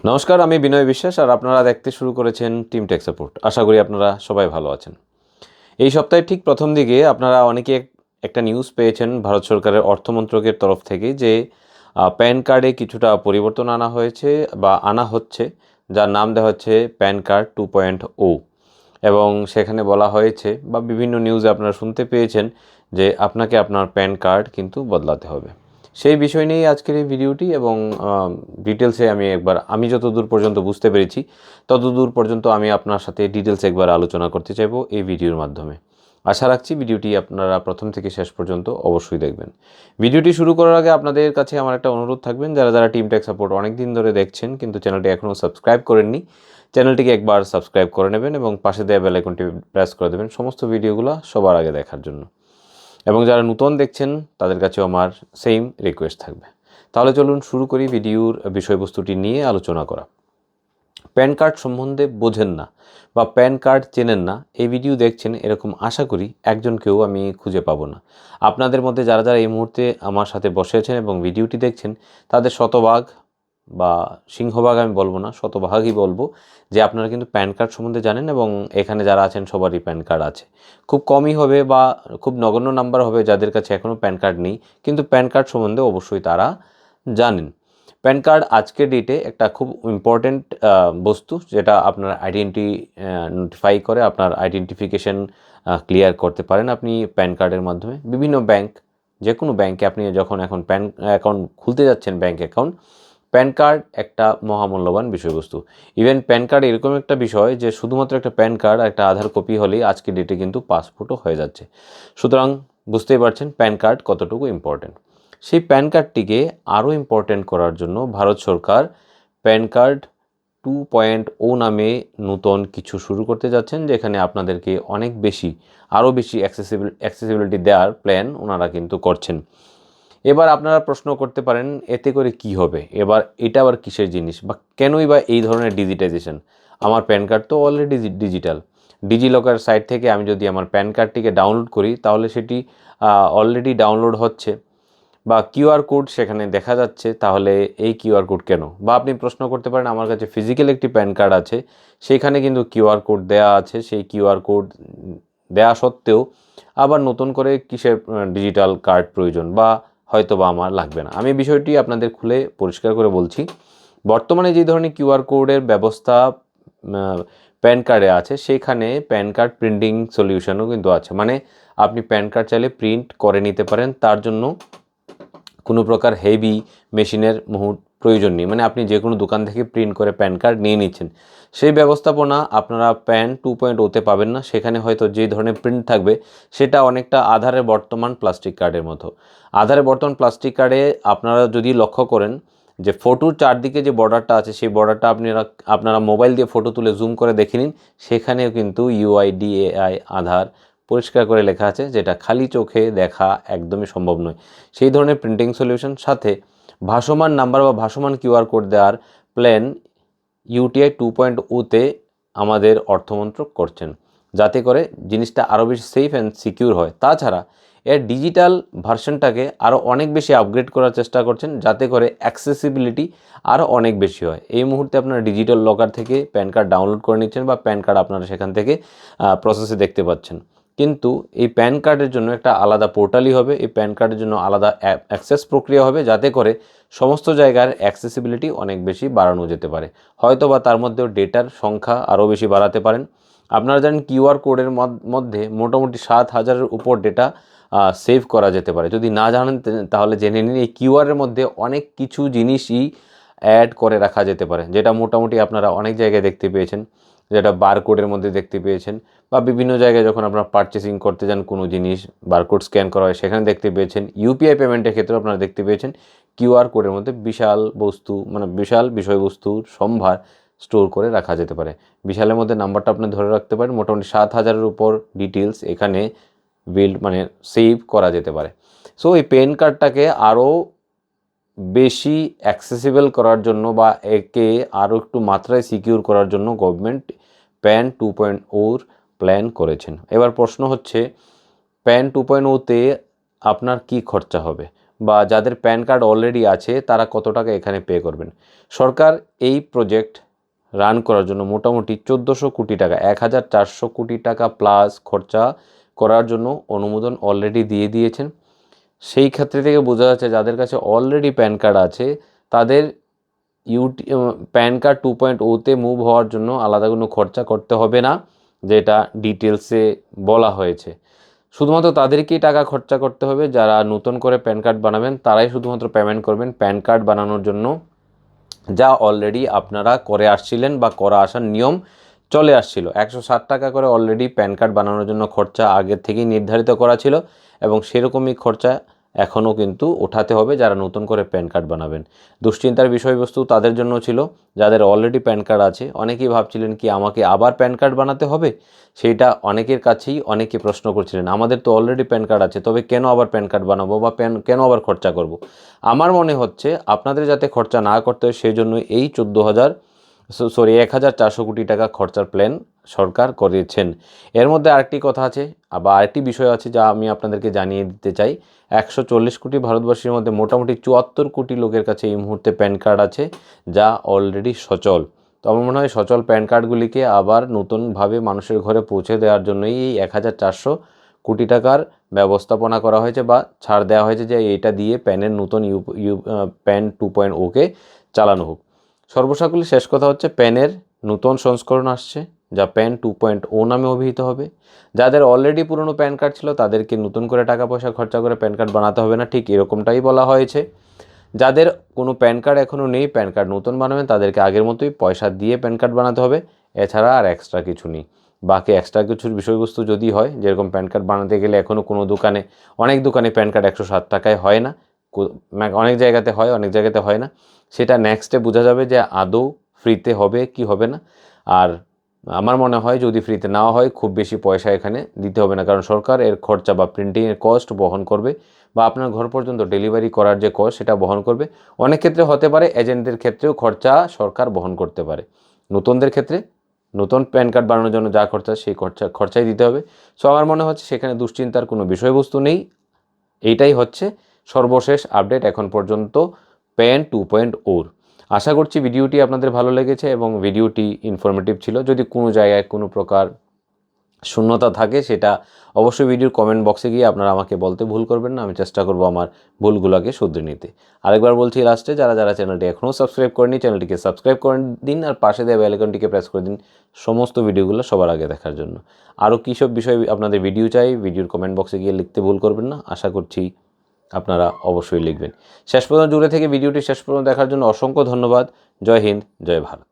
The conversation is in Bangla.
নমস্কার, আমি বিনয় বিশ্বাস আর আপনারা দেখতে শুরু করেছেন টিম টেক সাপোর্ট। আশা করি আপনারা সবাই ভালো আছেন। এই সপ্তাহের ঠিক প্রথম দিকে আপনারা অনেকে একটা নিউজ পেয়েছেন ভারত সরকারের অর্থমন্ত্রকের তরফ থেকে যে প্যান কার্ডে কিছুটা পরিবর্তন আনা হয়েছে বা আনা হচ্ছে, যার নাম দেওয়া হচ্ছে প্যান কার্ড 2.0। এবং সেখানে বলা হয়েছে বা বিভিন্ন নিউজে আপনারা শুনতে পেয়েছেন যে আপনাকে আপনার প্যান কার্ড কিন্তু বদলাতে হবে। সেই বিষয় নিয়েই আজকের এই ভিডিওটি এবং ডিটেলসে আমি যতদূর পর্যন্ত বুঝতে পেরেছি ততদূর পর্যন্ত আমি আপনার সাথে ডিটেলসে একবার আলোচনা করতে চাইবো এই ভিডিওর মাধ্যমে। আশা রাখছি ভিডিওটি আপনারা প্রথম থেকে শেষ পর্যন্ত অবশ্যই দেখবেন। ভিডিওটি শুরু করার আগে আপনাদের কাছে আমার একটা অনুরোধ থাকবেন, যারা টিম টেক সাপোর্ট অনেক দিন ধরে দেখছেন কিন্তু চ্যানেলটি এখনও সাবস্ক্রাইব করেননি, চ্যানেলটিকে একবার সাবস্ক্রাইব করে নেবেন এবং পাশে দেওয়া বেল আইকনটি প্রেস করে দেবেন সমস্ত ভিডিওগুলো সবার আগে দেখার জন্য। এবং যারা নতুন দেখছেন তাদের কাছেও আমার সেম রিকোয়েস্ট থাকবে। তাহলে চলুন শুরু করি ভিডিওর বিষয়বস্তুটি নিয়ে আলোচনা করা। প্যান কার্ড সম্বন্ধে বোঝেন না বা প্যান কার্ড চেনেন না, এই ভিডিও দেখছেন এরকম আশা করি একজনকেও আমি খুঁজে পাবো না। আপনাদের মধ্যে যারা এই মুহূর্তে আমার সাথে বসে আছেন এবং ভিডিওটি দেখছেন তাদের শতভাগ বা সিংহভাগ আমি বলবো না, শতভাগই বলবো যে আপনারা কিন্তু প্যান কার্ড সম্বন্ধে জানেন এবং এখানে যারা আছেন সবারই প্যান কার্ড আছে। খুব কমই হবে বা খুব নগণ্য নাম্বার হবে যাদের কাছে এখনও প্যান কার্ড নেই, কিন্তু প্যান কার্ড সম্বন্ধে অবশ্যই তারা জানেন। প্যান কার্ড আজকের ডেটে একটা খুব ইম্পর্ট্যান্ট বস্তু, যেটা আপনার নোটিফাই করে, আপনার আইডেন্টিফিকেশন ক্লিয়ার করতে পারেন আপনি প্যান কার্ডের মাধ্যমে। বিভিন্ন ব্যাংক, যে কোনো ব্যাংকে আপনি যখন এখন প্যান অ্যাকাউন্ট খুলতে যাচ্ছেন, ব্যাংক অ্যাকাউন্ট, প্যান কার্ড একটা মহামূল্যবান বিষয়বস্তু। ইভেন প্যান কার্ড এরকম একটা বিষয় যে শুধুমাত্র একটা প্যান কার্ড আর একটা আধার কপি হলেই আজকের ডেটে কিন্তু পাসপোর্টও হয়ে যাচ্ছে। সুতরাং বুঝতেই পারছেন প্যান কার্ড কতটুকু ইম্পর্ট্যান্ট। সেই প্যান কার্ডটিকে আরও ইম্পর্ট্যান্ট করার জন্য ভারত সরকার প্যান কার্ড 2.0 নামে নতুন কিছু শুরু করতে যাচ্ছেন, যেখানে আপনাদেরকে আরও বেশি অ্যাক্সেসিবিলিটি দেওয়ার প্ল্যান ওনারা কিন্তু করছেন। এবার আপনারা প্রশ্ন করতে পারেন এতে করে কি হবে, এটা আবার কিসের জিনিস বা কেনই বা এই ধরনের ডিজিটাইজেশন। আমার প্যান কার্ড তো অলরেডি ডিজিটাল। ডিজিলকার সাইট থেকে আমি যদি আমার প্যান কার্ডটিকে ডাউনলোড করি তাহলে সেটি অলরেডি ডাউনলোড হচ্ছে বা কিউআর কোড সেখানে দেখা যাচ্ছে, তাহলে এই কিউআর কোড কেন? বা আপনি প্রশ্ন করতে পারেন আমার কাছে ফিজিক্যাল একটি প্যান কার্ড আছে, সেখানে কিন্তু কিউআর কোড দেওয়া আছে, সেই কিউআর কোড দেওয়া সত্ত্বেও আবার নতুন করে কিসের ডিজিটাল কার্ড প্রয়োজন বা হয়তো বা আমার লাগবে না। আমি বিষয়টি আপনাদের খুলে পরিষ্কার করে বলছি। বর্তমানে যে ধরনের কিউআর কোডের ব্যবস্থা প্যান কার্ডে আছে, সেখানে প্যান কার্ড প্রিন্টিং সলিউশনও কিন্তু আছে। মানে আপনি প্যান কার্ড চাইলে প্রিন্ট করে নিতে পারেন, তার জন্য কোনো প্রকার হেভি মেশিনের প্রয়োজন নেই। মানে আপনি যে কোনো দোকান থেকে প্রিন্ট করে প্যান কার্ড নিয়ে নিচ্ছেন। সেই ব্যবস্থাপনা আপনারা প্যান 2.0-তে পাবেন না। সেখানে হয়তো যে ধরনের প্রিন্ট থাকবে সেটা অনেকটা আধারের বর্তমান প্লাস্টিক কার্ডের মতো। আধারের বর্তমান প্লাস্টিক কার্ডে আপনারা যদি লক্ষ্য করেন যে ফটোর চারদিকে যে বর্ডারটা আছে, সেই বর্ডারটা আপনারা মোবাইল দিয়ে ফটো তুলে জুম করে দেখে নিন, সেখানেও কিন্তু UIDAI আধার পরিষ্কার করে লেখা আছে, যেটা খালি চোখে দেখা একদমই সম্ভব নয়। সেই ধরনের প্রিন্টিং সলিউশন সাথে ভাসমান নাম্বার বা ভাসমান কিউআর কোড দেওয়ার প্ল্যান UTI 2.0-তে আমাদের অর্থমন্ত্রক করছেন, যাতে করে জিনিসটা আরও বেশি সেফ অ্যান্ড সিকিউর হয়। তাছাড়া এর ডিজিটাল ভার্সনটাকে আরও অনেক বেশি আপগ্রেড করার চেষ্টা করছেন, যাতে করে অ্যাক্সেসিবিলিটি আরও অনেক বেশি হয়। এই মুহূর্তে আপনারা ডিজিটাল লকার থেকে প্যান কার্ড ডাউনলোড করে নিচ্ছেন বা প্যান কার্ড আপনারা সেখান থেকে প্রসেসে দেখতে পাচ্ছেন, কিন্তু এই প্যান কার্ডের জন্য একটা আলাদা পোর্টালই হবে, এই প্যান কার্ডের জন্য আলাদা অ্যাক্সেস প্রক্রিয়া হবে, যাতে করে সমস্ত জায়গার অ্যাক্সেসিবিলিটি অনেক বেশি বাড়ানো যেতে পারে। হয়তো বা তার মধ্যেও ডেটার সংখ্যা আরও বেশি বাড়াতে পারেন। আপনারা জানেন কিউআর কোডের মধ্যে মোটামুটি 7,000-এর উপর ডেটা সেভ করা যেতে পারে। যদি না জানেন তাহলে জেনে নিন, এই কিউআরের মধ্যে অনেক কিছু জিনিসই অ্যাড করে রাখা যেতে পারে, যেটা মোটামুটি আপনারা অনেক জায়গায় দেখতে পেয়েছেন, যেটা বারকোডের মধ্যে দেখতে পেয়েছেন, বা বিভিন্ন জায়গায় যখন আপনারা পারচেসিং করতে যান কোনো জিনিস বারকোড স্ক্যান করা হয় সেখানে দেখতে পেয়েছেন। ইউপিআই পেমেন্টের ক্ষেত্রে আপনারা দেখতে পেয়েছেন কিউআর কোডের মধ্যে বিশাল বিষয়বস্তুর সম্ভার স্টোর করে রাখা যেতে পারে। বিশালের মধ্যে নাম্বারটা আপনি ধরে রাখতে পারেন, মোটামুটি 7,000-এর উপর ডিটেলস এখানে সেভ করা যেতে পারে। সো এই পেন কার্ডটাকে আরও বেশি অ্যাক্সেসিবল করার জন্য বা একে আরও একটু মাত্রায় সিকিউর করার জন্য গভর্নমেন্ট প্যান 2.0-র প্ল্যান করেছেন। এবার প্রশ্ন হচ্ছে প্যান 2.0-তে আপনার কি খরচা হবে বা যাদের প্যান কার্ড অলরেডি আছে তারা কত টাকা এখানে পে করবেন। সরকার এই প্রজেক্ট রান করার জন্য মোটামুটি 1400 কোটি টাকা 1400 কোটি টাকা প্লাস খরচা করার জন্য অনুমোদন অলরেডি দিয়ে দিয়েছেন। সেই ক্ষেত্রে থেকে বোঝা যাচ্ছে যাদের কাছে অলরেডি প্যান কার্ড আছে তাদের প্যান কার্ড 2.0-তে মুভ হওয়ার জন্য আলাদা কোনো খরচা করতে হবে না, যেটা ডিটেলসে বলা হয়েছে। শুধুমাত্র তাদেরকেই টাকা খরচা করতে হবে যারা নতুন করে প্যান কার্ড বানাবেন, তারাই শুধুমাত্র পেমেন্ট করবেন প্যান কার্ড বানানোর জন্য যা অলরেডি আপনারা করে আসছিলেন বা করা আসার নিয়ম চলে আসছিল। 160 টাকা করে অলরেডি প্যান কার্ড বানানোর জন্য খরচা আগের থেকেই নির্ধারিত করা ছিল এবং সেরকমই খরচা এখনও কিন্তু ওঠাতে হবে যারা নতুন করে প্যান কার্ড বানাবেন। দুশ্চিন্তার বিষয়বস্তু তাদের জন্য ছিল যাদের অলরেডি প্যান কার্ড আছে। অনেকেই ভাবছিলেন কি আমাকে আবার প্যান কার্ড বানাতে হবে, সেইটা অনেকের কাছেই অনেকে প্রশ্ন করছিলেন। আমাদের তো অলরেডি প্যান কার্ড আছে, তবে কেন আবার প্যান কার্ড বানাবো বা কেন আবার খরচা করব। আমার মনে হচ্ছে আপনাদের যাতে খরচা না করতে হয় সেই জন্য এই 1400 কোটি টাকা খরচার প্ল্যান সরকার করেছেন। এর মধ্যে আরেকটি কথা আছে বা আরেকটি বিষয় আছে যা আমি আপনাদেরকে জানিয়ে দিতে চাই। 140 কোটি ভারতবাসীর মধ্যে মোটামুটি 74 কোটি লোকের কাছে এই মুহূর্তে প্যান কার্ড আছে যা অলরেডি সচল। তো আমার মনে হয় সচল প্যান কার্ডগুলিকে আবার নতুনভাবে মানুষের ঘরে পৌঁছে দেওয়ার জন্যই এই 1400 কোটি টাকার ব্যবস্থাপনা করা হয়েছে বা ছাড় দেওয়া হয়েছে যে এইটা দিয়ে প্যানের নতুন প্যান 2.0-কে চালানো হোক। সর্বসাকুল্যে শেষ কথা হচ্ছে প্যানের নতুন সংস্করণ আসছে যা প্যান 2.0 নামে অভিহিত হবে। যাদের অলরেডি পুরনো প্যান কার্ড ছিল তাদেরকে নতুন করে টাকা পয়সা খরচা করে প্যান কার্ড বানাতে হবে না, ঠিক এরকমটাই বলা হয়েছে। যাদের কোনো প্যান কার্ড এখনও নেই, প্যান কার্ড নতুন বানাবেন, তাদেরকে আগের মতোই পয়সা দিয়ে প্যান কার্ড বানাতে হবে, এছাড়া আর এক্সট্রা কিছু নেই। বাকি এক্সট্রা কিছুর বিষয়বস্তু যদি হয়, যেরকম প্যান কার্ড বানাতে গেলে এখনও কোনো দোকানে অনেক দোকানে প্যান কার্ড 107 টাকায় হয় না, অনেক জায়গাতে হয় অনেক জায়গাতে হয় না, সেটা নেক্সটে বোঝা যাবে যে আদৌ ফ্রিতে হবে কি হবে না। আর আমার মনে হয় যদি ফ্রিতে নাও হয় খুব বেশি পয়সা এখানে দিতে হবে না, কারণ সরকার এর খরচা বা প্রিন্টিংয়ের কস্ট বহন করবে বা আপনার ঘর পর্যন্ত ডেলিভারি করার যে কস্ট সেটা বহন করবে। অনেক ক্ষেত্রে হতে পারে এজেন্টদের ক্ষেত্রেও খরচা সরকার বহন করতে পারে। নতুনদের ক্ষেত্রে নতুন প্যান কার্ড বানানোর জন্য যা খরচা সেই খরচাই দিতে হবে। সো আমার মনে হচ্ছে সেখানে দুশ্চিন্তার কোনো বিষয়বস্তু নেই। এইটাই হচ্ছে সর্বশেষ আপডেট এখন পর্যন্ত প্যান 2.0-র। আশা করছি ভিডিওটি আপনাদের ভালো লেগেছে এবং ভিডিওটি ইনফরমেটিভ ছিল। যদি কোনো জায়গায় কোনো প্রকার শূন্যতা থাকে সেটা অবশ্যই ভিডিওর কমেন্ট বক্সে গিয়ে আপনারা আমাকে বলতে ভুল করবেন না, আমি চেষ্টা করব আমার ভুলগুলোকে শুধরে নিতে। আরেকবার বলছি লাস্টে, যারা যারা চ্যানেলটি এখনও সাবস্ক্রাইব করেনি চ্যানেলটিকে সাবস্ক্রাইব করে দিন আর পাশে দেওয়া বেল আইকনটিকে প্রেস করে দিন সমস্ত ভিডিওগুলো সবার আগে দেখার জন্য। আরও কী সব বিষয়ে আপনাদের ভিডিও চাই ভিডিওর কমেন্ট বক্সে গিয়ে লিখতে ভুল করবেন না, আশা করছি আপনারা অবশ্যই লিখবেন। শেষ পর্যন্ত জুড়ে থেকে ভিডিওটি শেষ পর্যন্ত দেখার জন্য অসংখ্য ধন্যবাদ। জয় হিন্দ, জয় ভারত।